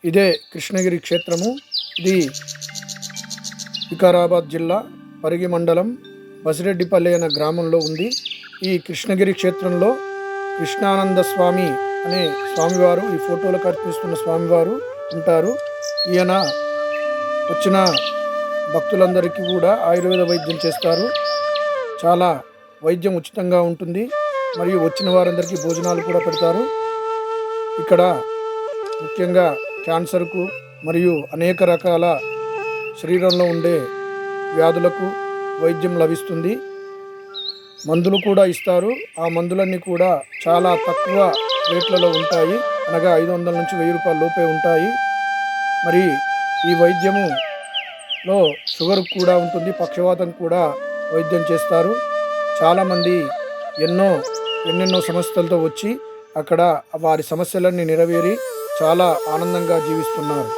ఇదే కృష్ణగిరి క్షేత్రము. ఇది వికారాబాద్ జిల్లా పరిగి మండలం బసిరెడ్డిపల్లి అనే గ్రామంలో ఉంది. ఈ కృష్ణగిరి క్షేత్రంలో కృష్ణానంద స్వామి అనే స్వామివారు, ఈ ఫోటోలో కనిపిస్తున్న స్వామివారు ఉంటారు. ఈయన వచ్చిన భక్తులందరికీ కూడా ఆయుర్వేద వైద్యం చేస్తారు. చాలా వైద్యం ఉచితంగా ఉంటుంది. మరియు వచ్చిన వారందరికీ భోజనాలు కూడా పెడతారు. ఇక్కడ ముఖ్యంగా క్యాన్సర్కు మరియు అనేక రకాల శరీరంలో ఉండే వ్యాధులకు వైద్యం లభిస్తుంది. మందులు కూడా ఇస్తారు. ఆ మందులన్నీ కూడా చాలా తక్కువ రేట్లలో ఉంటాయి. అనగా 500 నుంచి 1000 రూపాయల లోపే ఉంటాయి. మరి ఈ వైద్యములో షుగర్ కూడా ఉంటుంది, పక్షవాతం కూడా వైద్యం చేస్తారు. చాలామంది ఎన్నెన్నో సమస్యలతో వచ్చి అక్కడ వారి సమస్యలన్నీ నెరవేరి చాలా ఆనందంగా జీవిస్తున్నారు.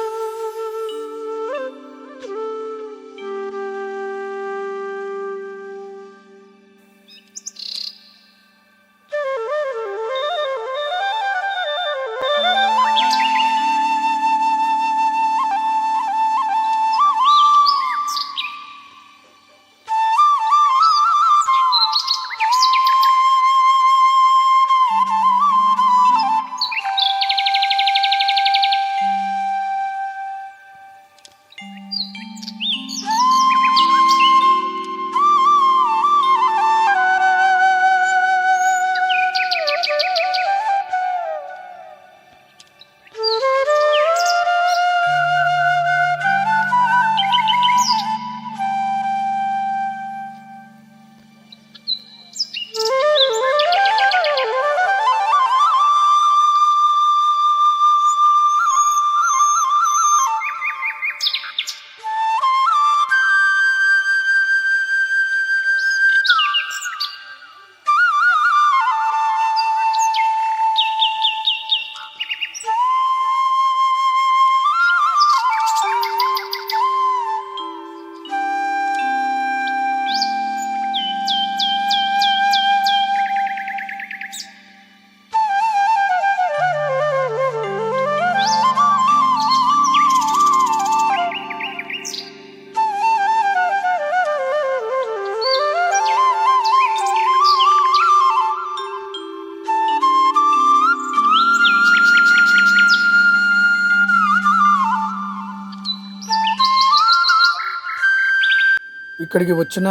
ఇక్కడికి వచ్చిన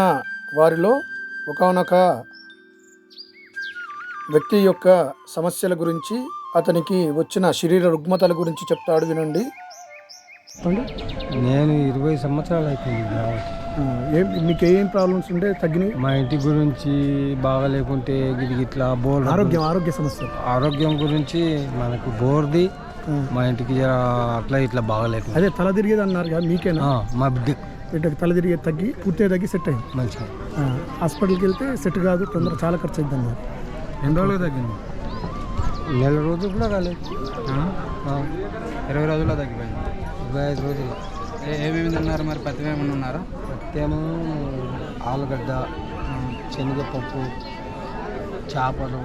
వారిలో ఒకానొక వ్యక్తి యొక్క సమస్యల గురించి, అతనికి వచ్చిన శరీర రుగ్మతల గురించి చెప్తాడు, వినండి. నేను 20 సంవత్సరాలు అయిపోయింది. మీకు ఏం ప్రాబ్లమ్స్ ఉంటే తగ్గినాయి? మా ఇంటి గురించి బాగా లేకుంటే ఇట్లా బోర్ ఆరోగ్య సమస్య, ఆరోగ్యం గురించి మనకు బోర్ది మా ఇంటికి అట్లా ఇట్లా బాగా లేకుండా. అదే తల తిరిగేది అన్నారు కదా, మీకేనా? మా బిడ్డకి తల తిరిగి పూర్తిగా తగ్గి సెట్ అయింది మంచిగా. హాస్పిటల్కి వెళ్తే సెట్ కాదు, తొందరగా చాలా ఖర్చు అయింది అన్నారు. ఎన్ని రోజులు తగ్గింది? నెల రోజులు కూడా కాలేదు, 20 రోజుల్లో తగ్గిపోయింది. 25 రోజులు. ఏమేమి తిన్నారు మరి? పత్యం ఏమైనా ఉన్నారా? పత్యము, ఆలుగడ్డ, శనగపప్పు, చేపలు,